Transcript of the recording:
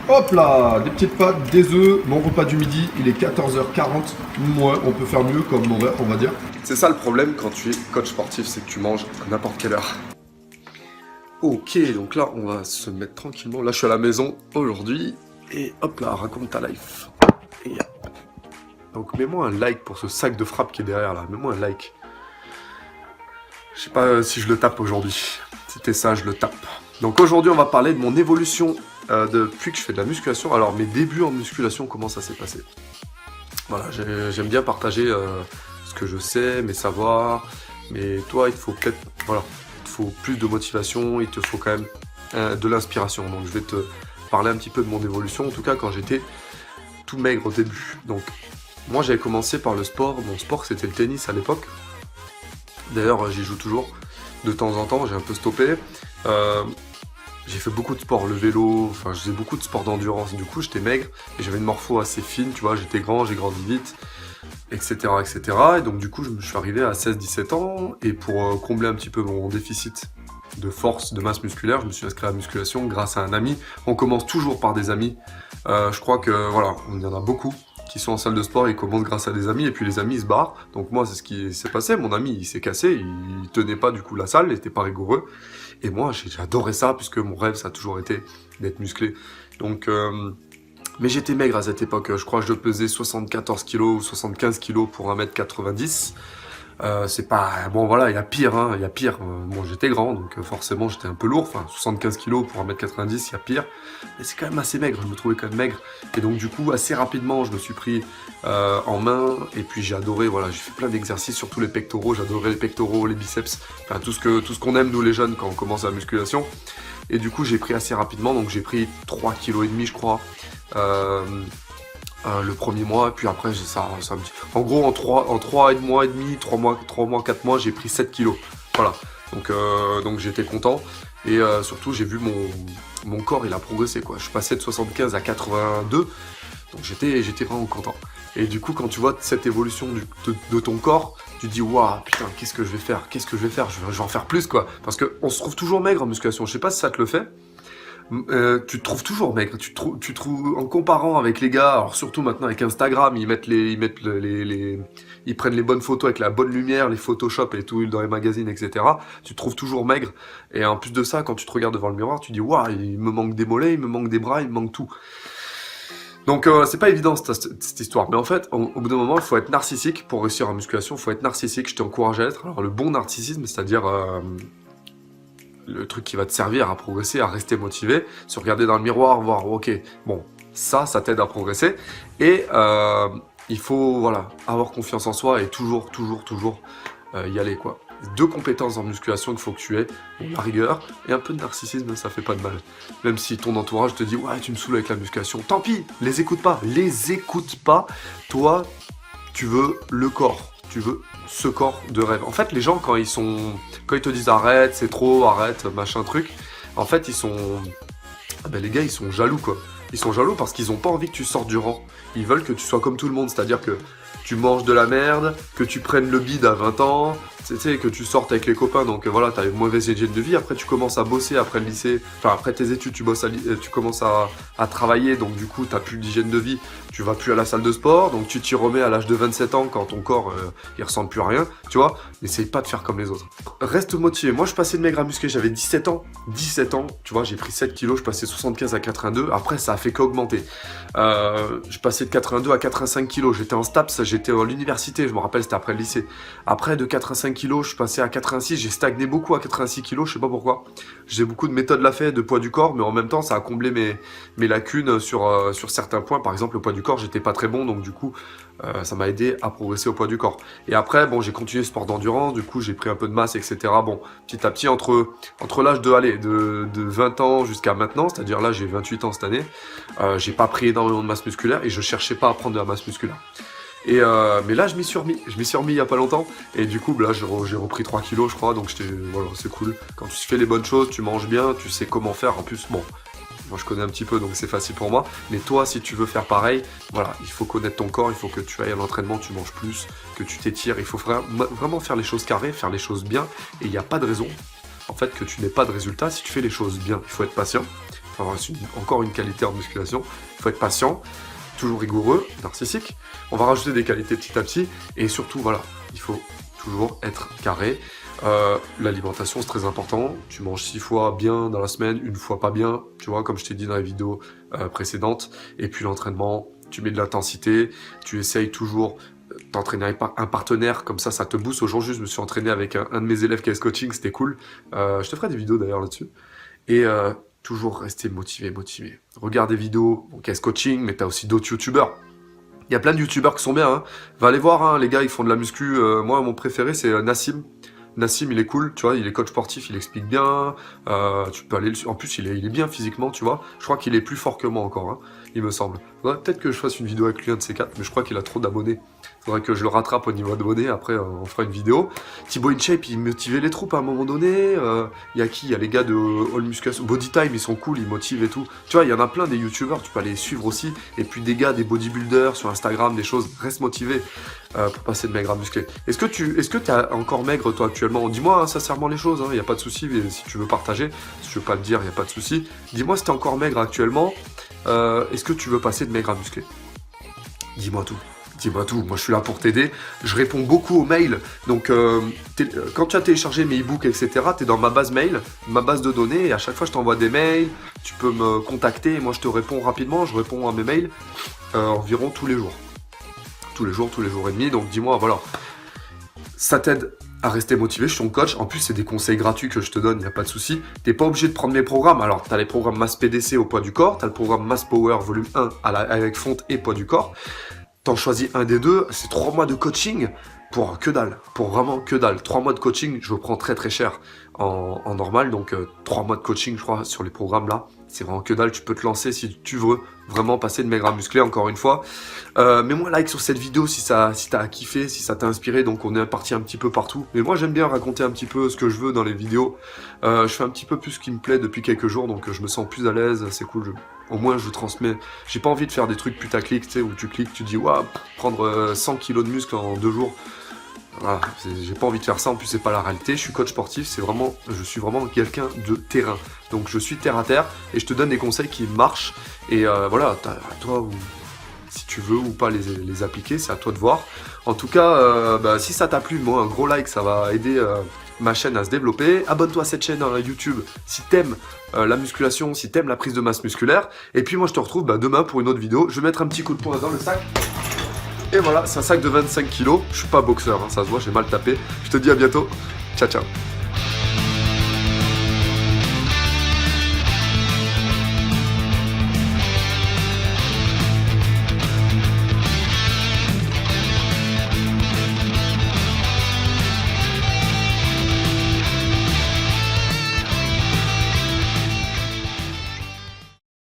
Hop là, des petites pâtes, des œufs, mon repas du midi, il est 14h40. Moi, on peut faire mieux comme horaire, on va dire. C'est ça le problème quand tu es coach sportif, c'est que tu manges à n'importe quelle heure. Ok, donc là, on va se mettre tranquillement. Là, je suis à la maison aujourd'hui. Et hop là, raconte ta life. Et... donc, mets-moi un like pour ce sac de frappe qui est derrière là. Mets-moi un like. Je sais pas si je le tape aujourd'hui. Si t'es ça, je le tape. Donc aujourd'hui, on va parler de mon évolution depuis que je fais de la musculation. Alors, mes débuts en musculation, comment ça s'est passé? Voilà, j'aime bien partager ce que je sais, mes savoirs. Mais toi, il te faut peut-être... voilà, il te faut plus de motivation, il te faut quand même de l'inspiration. Donc je vais te parler un petit peu de mon évolution, en tout cas quand j'étais tout maigre au début. Donc moi, j'avais commencé par le sport. Mon sport, c'était le tennis à l'époque. D'ailleurs, j'y joue toujours. De temps en temps, j'ai un peu stoppé. J'ai fait beaucoup de sport, le vélo, enfin je faisais beaucoup de sport d'endurance. Du coup, j'étais maigre et j'avais une morpho assez fine, tu vois, j'étais grand, j'ai grandi vite, etc., etc. Et donc du coup, je suis arrivé à 16-17 ans et pour combler un petit peu mon déficit de force, de masse musculaire, je me suis inscrit à la musculation grâce à un ami. On commence toujours par des amis. Je crois que voilà, il y en a beaucoup qui sont en salle de sport, ils commencent grâce à des amis, et puis les amis ils se barrent. Donc moi, c'est ce qui s'est passé. Mon ami, il s'est cassé, il tenait pas du coup la salle, il était pas rigoureux. Et moi, j'ai adoré ça, puisque mon rêve, ça a toujours été d'être musclé. Donc, mais j'étais maigre à cette époque. Je crois que je pesais 74 kilos ou 75 kilos pour 1m90. C'est pas... bon voilà, il y a pire, hein, il y a pire. Bon, j'étais grand, donc forcément j'étais un peu lourd. Enfin, 75 kilos pour 1m90, il y a pire. Mais c'est quand même assez maigre, je me trouvais quand même maigre. Et donc du coup, assez rapidement, je me suis pris en main. Et puis j'ai adoré, voilà, j'ai fait plein d'exercices, surtout les pectoraux. J'adorais les pectoraux, les biceps. Enfin, tout ce qu'on aime, nous les jeunes, quand on commence la musculation. Et du coup, j'ai pris assez rapidement. Donc j'ai pris 3,5 kg, je crois. Le premier mois, puis après, ça me dit... En gros, en 3 mois et demi, 3 mois, 4 mois, j'ai pris 7 kilos. Voilà. Donc j'étais content. Et surtout, j'ai vu mon corps, il a progressé, quoi. Je passais de 75 à 82. Donc j'étais vraiment content. Et du coup, quand tu vois cette évolution de ton corps, tu te dis, waouh, putain, qu'est-ce que je vais faire? Qu'est-ce que je vais faire? Je vais en faire plus, quoi. Parce qu'on se trouve toujours maigre en musculation. Je sais pas si ça te le fait. Tu te trouves toujours maigre, tu trouves en comparant avec les gars, alors surtout maintenant avec Instagram, ils prennent les bonnes photos avec la bonne lumière, les Photoshop et tout dans les magazines, etc. Tu te trouves toujours maigre. Et en plus de ça, quand tu te regardes devant le miroir, tu dis waouh, il me manque des mollets, il me manque des bras, il me manque tout. Donc c'est pas évident cette histoire, mais en fait, au bout d'un moment, il faut être narcissique pour réussir en musculation. Il faut être narcissique. Je t'encourage à être. Alors le bon narcissisme, c'est-à-dire le truc qui va te servir à progresser, à rester motivé, se regarder dans le miroir, voir, ok, bon, ça t'aide à progresser. Et il faut, voilà, avoir confiance en soi et toujours y aller, quoi. 2 compétences en musculation qu'il faut que tu aies, la rigueur et un peu de narcissisme, ça fait pas de mal. Même si ton entourage te dit, ouais, tu me saoules avec la musculation, tant pis, les écoute pas. Toi, tu veux le corps. Tu veux ce corps de rêve. En fait, les gens, quand ils te disent arrête, c'est trop, arrête, machin truc, en fait, les gars, ils sont jaloux, quoi. Ils sont jaloux parce qu'ils ont pas envie que tu sortes du rang. Ils veulent que tu sois comme tout le monde, c'est-à-dire que tu manges de la merde, que tu prennes le bide à 20 ans, tu sais, que tu sortes avec les copains, donc voilà, t'as une mauvaise hygiène de vie, après tu commences à bosser après le lycée, enfin après tes études, tu commences à travailler, donc du coup t'as plus d'hygiène de vie, tu vas plus à la salle de sport, donc tu t'y remets à l'âge de 27 ans quand ton corps il ressemble plus à rien, tu vois, n'essaye pas de faire comme les autres. Reste motivé. Moi je passais de maigre à musclé, j'avais 17 ans, tu vois, j'ai pris 7 kilos, je passais 75 à 82, après ça a fait qu'augmenter. Je passais de 82 à 85 kilos, j'étais en STAPS, j'étais à l'université, je me rappelle, c'était après le lycée. Après de 85 kilos, je suis passé à 86, j'ai stagné beaucoup à 86 kilos, je sais pas pourquoi. J'ai beaucoup de méthodes Lafay, de poids du corps, mais en même temps ça a comblé mes lacunes sur certains points. Par exemple, le poids du corps, j'étais pas très bon, donc du coup ça m'a aidé à progresser au poids du corps. Et après, bon, j'ai continué le sport d'endurance, du coup j'ai pris un peu de masse, etc. Bon, petit à petit, entre l'âge de 20 ans jusqu'à maintenant, c'est-à-dire là j'ai 28 ans cette année, j'ai pas pris énormément de masse musculaire et je cherchais pas à prendre de la masse musculaire. Et mais là je m'y suis remis il y a pas longtemps et du coup là j'ai repris 3 kilos je crois, donc voilà, c'est cool. Quand tu fais les bonnes choses, tu manges bien, tu sais comment faire. En plus, bon, moi je connais un petit peu donc c'est facile pour moi, mais toi si tu veux faire pareil, voilà, il faut connaître ton corps, il faut que tu ailles à l'entraînement, tu manges plus, que tu t'étires, il faut vraiment faire les choses carrées, faire les choses bien, et il n'y a pas de raison en fait que tu n'aies pas de résultat si tu fais les choses bien. Il faut être patient, Enfin, c'est encore une qualité en musculation. Il faut être patient, toujours rigoureux, narcissique. On va rajouter des qualités petit à petit. Et surtout, voilà, il faut toujours être carré. L'alimentation, c'est très important. Tu manges 6 fois bien dans la semaine, une fois pas bien, tu vois, comme je t'ai dit dans la vidéo précédente. Et puis l'entraînement, tu mets de l'intensité, tu essayes toujours t'entraîner avec un partenaire, comme ça te booste. Aujourd'hui, je me suis entraîné avec un de mes élèves KS Coaching, c'était cool. Je te ferai des vidéos d'ailleurs là-dessus. Et toujours rester motivé. Regarde des vidéos, bon, KS Coaching, mais t'as aussi d'autres youtubeurs. Il y a plein de youtubeurs qui sont bien, hein. Va aller voir, hein, les gars, ils font de la muscu. Moi, mon préféré, c'est Nassim. Nassim, il est cool, tu vois, il est coach sportif, il explique bien. Tu peux aller en plus, il est bien physiquement, tu vois. Je crois qu'il est plus fort que moi encore, hein, il me semble. Faudrait peut-être que je fasse une vidéo avec lui, un de ces quatre, mais je crois qu'il a trop d'abonnés. Faudrait que je le rattrape au niveau d'abonnés, après on fera une vidéo. Thibaut InShape, il motivait les troupes à un moment donné. Il y a qui? Il y a les gars de All Musculation, Body Time, ils sont cool, ils motivent et tout. Tu vois, il y en a plein des youtubeurs, tu peux aller les suivre aussi. Et puis des gars, des bodybuilders sur Instagram, des choses, reste motivé pour passer de maigre à musclé. Est-ce que tu es encore maigre toi actuellement? Dis-moi hein, sincèrement les choses, il n'y a pas de souci, si tu veux partager, si tu veux pas le dire, il n'y a pas de souci. Dis-moi si tu es encore maigre actuellement, est-ce que tu veux passer de maigre à musclé? Dis-moi tout. Dis-moi tout, moi je suis là pour t'aider, je réponds beaucoup aux mails, donc quand tu as téléchargé mes e-books, etc., tu es dans ma base mail, ma base de données, et à chaque fois je t'envoie des mails, tu peux me contacter, et moi je te réponds rapidement, je réponds à mes mails environ tous les jours. Tous les jours et demi, donc dis-moi, voilà, ça t'aide à rester motivé, je suis ton coach, en plus c'est des conseils gratuits que je te donne, il n'y a pas de souci. T'es pas obligé de prendre mes programmes, alors tu as les programmes Mass PDC au poids du corps, tu as le programme Mass Power volume 1 avec fonte et poids du corps. T'en choisis un des deux, c'est 3 mois de coaching pour que dalle, pour vraiment que dalle. 3 mois de coaching, je le prends très très cher en normal, donc 3 mois de coaching je crois sur les programmes là, c'est vraiment que dalle, tu peux te lancer si tu veux vraiment passer de maigre à musclé encore une fois. Mets-moi like sur cette vidéo si t'as kiffé, si ça t'a inspiré, donc on est parti un petit peu partout. Mais moi j'aime bien raconter un petit peu ce que je veux dans les vidéos, je fais un petit peu plus ce qui me plaît depuis quelques jours, donc je me sens plus à l'aise, c'est cool. Au moins je transmets, j'ai pas envie de faire des trucs putaclic, tu sais, où tu cliques, tu dis waouh, prendre 100 kg de muscle en 2 jours. Voilà, j'ai pas envie de faire ça, en plus c'est pas la réalité, je suis coach sportif, je suis vraiment quelqu'un de terrain. Donc je suis terre à terre et je te donne des conseils qui marchent. Et voilà, à toi, si tu veux ou pas les appliquer, c'est à toi de voir. En tout cas, si ça t'a plu, moi un gros like, ça va aider ma chaîne à se développer. Abonne-toi à cette chaîne YouTube si t'aimes la musculation, si t'aimes la prise de masse musculaire. Et puis moi je te retrouve demain pour une autre vidéo. Je vais mettre un petit coup de poing dans le sac. Et voilà, c'est un sac de 25 kg. Je suis pas boxeur, hein, ça se voit, j'ai mal tapé. Je te dis à bientôt. Ciao, ciao.